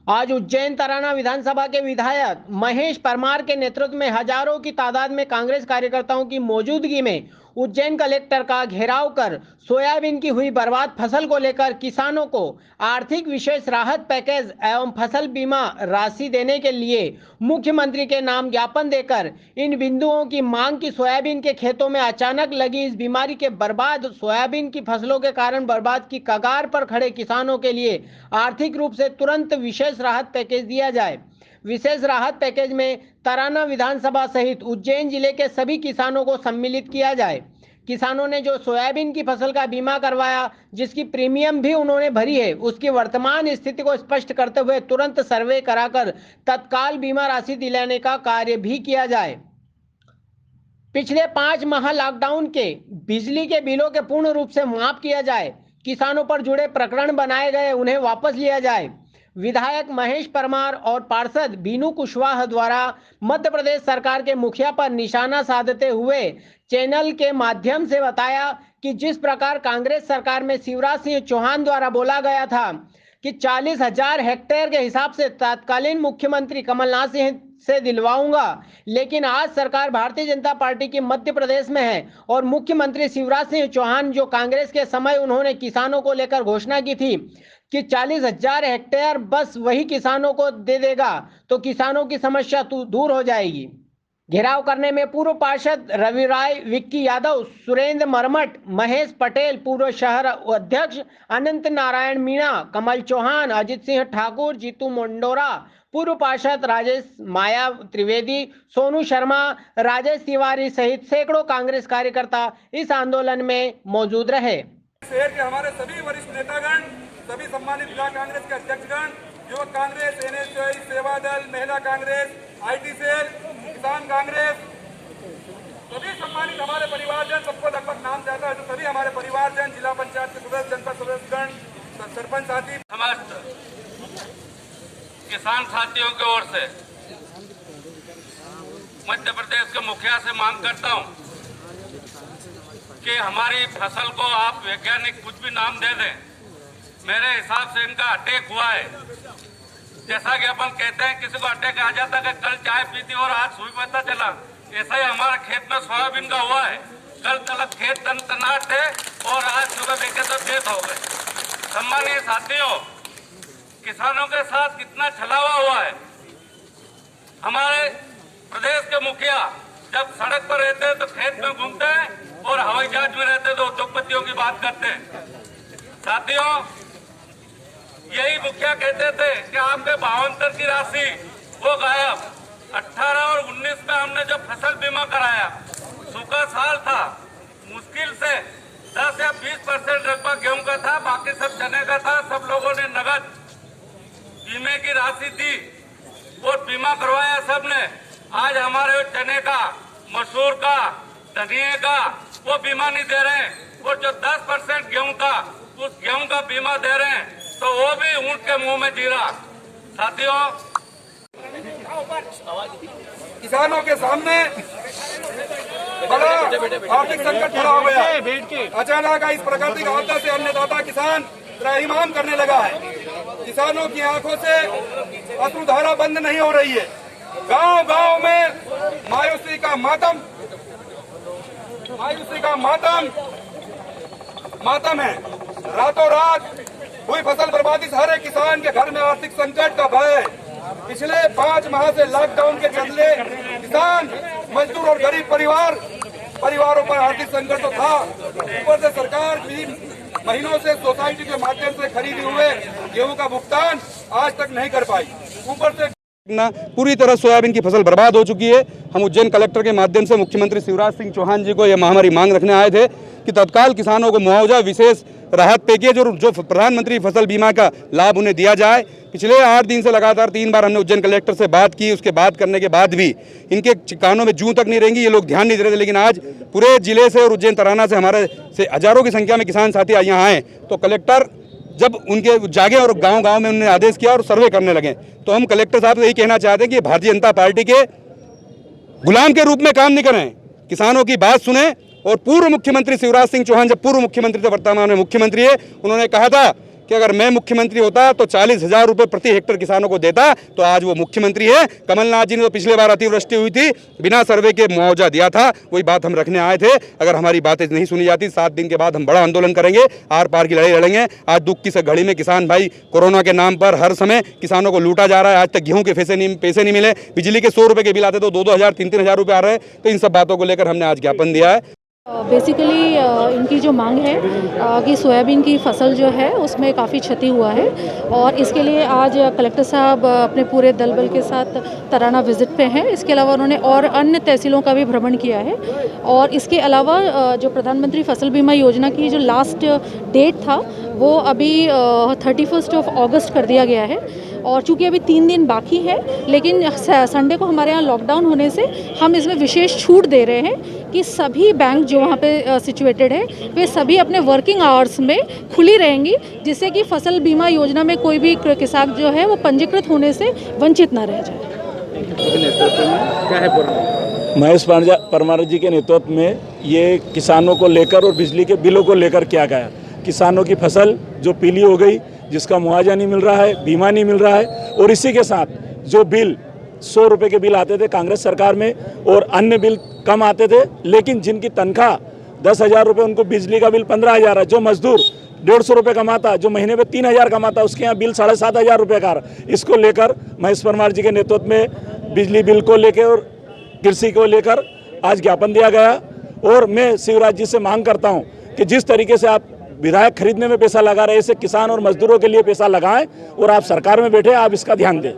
आज उज्जैन तराना विधानसभा के विधायक महेश परमार के नेतृत्व में हजारों की तादाद में कांग्रेस कार्यकर्ताओं की मौजूदगी में उज्जैन कलेक्टर का घेराव कर सोयाबीन की हुई बर्बाद फसल को लेकर किसानों को आर्थिक विशेष राहत पैकेज एवं फसल बीमा राशि देने के लिए मुख्यमंत्री के नाम ज्ञापन देकर इन बिंदुओं की मांग की सोयाबीन के खेतों में अचानक लगी इस बीमारी के बर्बाद सोयाबीन की फसलों के कारण बर्बाद की कगार पर खड़े किसानों के लिए आर्थिक रूप से तुरंत विशेष राहत पैकेज दिया जाए। विशेष राहत पैकेज में तराना विधानसभा सहित उज्जैन जिले के सभी किसानों को सम्मिलित किया जाए। किसानों ने जो सोयाबीन की फसल का बीमा करवाया, जिसकी प्रीमियम भी उन्होंने भरी है, उसकी वर्तमान स्थिति को स्पष्ट करते हुए तुरंत सर्वे कराकर तत्काल बीमा राशि दिलाने का कार्य भी किया जाए। पिछले 5 माह लॉकडाउन के बिजली के बिलों के पूर्ण रूप से माफ किया जाए। किसानों पर जुड़े प्रकरण बनाए गए उन्हें वापस लिया जाए। विधायक महेश परमार और पार्षद बीनू कुशवाहा द्वारा मध्य प्रदेश सरकार के मुखिया पर निशाना साधते हुए चैनल के माध्यम से बताया कि जिस प्रकार कांग्रेस सरकार में शिवराज सिंह चौहान द्वारा बोला गया था कि 40,000 हेक्टेयर के हिसाब से तत्कालीन मुख्यमंत्री कमलनाथ सिंह से दिलवाऊंगा, लेकिन आज सरकार भारतीय जनता पार्टी की मध्य प्रदेश में है और मुख्यमंत्री शिवराज सिंह चौहान जो कांग्रेस के समय उन्होंने किसानों को लेकर घोषणा की थी कि 40,000 हेक्टेयर बस वही किसानों को दे देगा तो किसानों की समस्या दूर हो जाएगी। घेराव करने में पूर्व पार्षद रवि राय, विक्की यादव, सुरेंद्र मरमट, महेश पटेल, पूर्व शहर अध्यक्ष अनंत नारायण मीणा, कमल चौहान, अजित सिंह ठाकुर, जीतू मंडोरा, पूर्व पार्षद राजेश माया त्रिवेदी, सोनू शर्मा, राजेश तिवारी सहित सैकड़ों कांग्रेस कार्यकर्ता इस आंदोलन में मौजूद रहे। शहर के हमारे सभी वरिष्ठ नेतागण, सभी सम्मानित जिला कांग्रेस के अध्यक्षगण, युवक कांग्रेस, एनएसयूआई, सेवा दल, महिला कांग्रेस, आईटी सेल, किसान कांग्रेस, सभी सम्मानित हमारे परिवारजन, सबको लगभग नाम चाहता है तो सभी हमारे परिवारजन, जिला पंचायत के सदस्य, जनपद सदस्यगण, सरपंच साथी, समस्त किसान साथियों की ओर से मध्य प्रदेश के मुखिया से मांग करता हूं कि हमारी फसल को आप वैज्ञानिक कुछ भी नाम दे दें, मेरे हिसाब से इनका अटैक हुआ है। जैसा कि अपन कहते हैं किसी को अटैक आ जाता है कि कल चाय पीती और आज सुई पता चला, ऐसा ही हमारा खेत में सोयाबीन का हुआ है। कल तक खेत तनाट थे और आज सुबह देखे तो डेथ हो गए। सम्मानीय साथियों, किसानों के साथ कितना छलावा हुआ है। हमारे प्रदेश के मुखिया जब सड़क पर रहते हैं तो खेत में घूमते हैं और हवाई जहाज में रहते तो उद्योगपतियों की बात करते हैं। साथियों, यही मुखिया कहते थे कि आपके 52 की राशि वो गायब। 18 और 19 में हमने जो फसल बीमा कराया, सूखा साल था, मुश्किल से 10 या 20% रकबा गेहूं का था, बाकी सब चने का था। सब लोगों ने नगद बीमे की राशि दी और बीमा करवाया सबने। आज हमारे चने का, मसूर का, धनिए का वो बीमा नहीं दे रहे हैं और जो 10% गेहूं था उस गेहूं का बीमा दे रहे हैं, तो वो भी ऊंट के मुंह में जीरा। साथियों, किसानों के सामने बड़ा आर्थिक संकट खड़ा हो गया। अचानक इस प्राकृतिक आपदा से अन्नदाता किसान त्राहिमाम करने लगा है। किसानों की आंखों से अश्रुधारा बंद नहीं हो रही है। गांव-गांव में मायूसी का मातम है। रातों रात हुई फसल बर्बादी से हर एक किसान के घर में आर्थिक संकट का भय है। पिछले 5 माह से लॉकडाउन के चलते किसान, मजदूर और गरीब परिवारों पर आर्थिक संकट तो था, ऊपर से सरकार 3 महीनों से सोसाइटी के माध्यम से खरीदे हुए गेहूं का भुगतान आज तक नहीं कर पाई। ऊपर से पूरी तरह सोयाबीन की फसल बर्बाद हो चुकी है। हम उज्जैन कलेक्टर के माध्यम से मुख्यमंत्री शिवराज सिंह चौहान जी को यह हमारी मांग रखने आए थे कि तत्काल किसानों को मुआवजा, विशेष राहत पैकेज और जो प्रधानमंत्री फसल बीमा का लाभ उन्हें दिया जाए। पिछले 8 दिन से लगातार 3 बार हमने उज्जैन कलेक्टर से बात की। उसके बात करने के बाद भी इनके कानों में जूं तक नहीं रहेंगी, ये लोग ध्यान नहीं दे रहे थे। लेकिन आज पूरे जिले से और उज्जैन तराना से हमारे से हजारों की संख्या में किसान साथी यहाँ आए तो कलेक्टर जब उनके जागे और गांव-गांव में उन्होंने आदेश किया और सर्वे करने लगे, तो हम कलेक्टर साहब से यही कहना चाहते हैं कि भारतीय जनता पार्टी के गुलाम के रूप में काम नहीं करें, किसानों की बात सुने। और पूर्व मुख्यमंत्री शिवराज सिंह चौहान जब पूर्व मुख्यमंत्री थे, वर्तमान में मुख्यमंत्री है, उन्होंने कहा था कि अगर मैं मुख्यमंत्री होता तो 40,000 रुपये प्रति हेक्टेयर किसानों को देता, तो आज वो मुख्यमंत्री है। कमलनाथ जी ने तो पिछले बार अतिवृष्टि हुई थी, बिना सर्वे के मुआवजा दिया था, वही बात हम रखने आए थे। अगर हमारी बातें नहीं सुनी जाती, 7 दिन के बाद हम बड़ा आंदोलन करेंगे, आर पार की लड़ाई लड़ेंगे। आज दुख की घड़ी में किसान भाई कोरोना के नाम पर हर समय किसानों को लूटा जा रहा है। आज तक गेहूं के पैसे नहीं मिले, बिजली के 100 रुपये के बिल आते तो 2-2 हज़ार 3-3 हज़ार रुपये आ रहे हैं। तो इन सब बातों को लेकर हमने आज ज्ञापन दिया है। बेसिकली इनकी जो मांग है कि सोयाबीन की फसल जो है उसमें काफ़ी क्षति हुआ है, और इसके लिए आज कलेक्टर साहब अपने पूरे दल बल के साथ तराना विज़िट पे हैं। इसके अलावा उन्होंने और अन्य तहसीलों का भी भ्रमण किया है, और इसके अलावा जो प्रधानमंत्री फसल बीमा योजना की जो लास्ट डेट था वो अभी 31 अगस्त कर दिया गया है, और चूँकि अभी 3 दिन बाकी है, लेकिन संडे को हमारे यहाँ लॉकडाउन होने से हम इसमें विशेष छूट दे रहे हैं कि सभी बैंक जो वहाँ पे सिचुएटेड है वे सभी अपने वर्किंग आवर्स में खुली रहेंगी, जिससे कि फसल बीमा योजना में कोई भी किसान जो है वो पंजीकृत होने से वंचित ना रह जाए। महेश परमार जी के नेतृत्व में ये किसानों को लेकर और बिजली के बिलों को लेकर किया गया। किसानों की फसल जो पीली हो गई, जिसका मुआवजा नहीं मिल रहा है, बीमा नहीं मिल रहा है, और इसी के साथ जो बिल 100 रुपये के बिल आते थे कांग्रेस सरकार में, और अन्य बिल कम आते थे, लेकिन जिनकी तनख्वाह 10,000 रुपये, उनको बिजली का बिल 15,000 है। जो मजदूर 150 रुपये कमाता, जो महीने में 3,000 कमाता, उसके यहाँ बिल 7,500 रुपये का। इसको लेकर महेश परमार जी के नेतृत्व में बिजली बिल को लेकर और कृषि को लेकर आज ज्ञापन दिया गया। और मैं शिवराज जी से मांग करता हूँ कि जिस तरीके से आप विधायक खरीदने में पैसा लगा रहे, इससे किसान और मजदूरों के लिए पैसा लगाएं, और आप सरकार में बैठे, आप इसका ध्यान दें।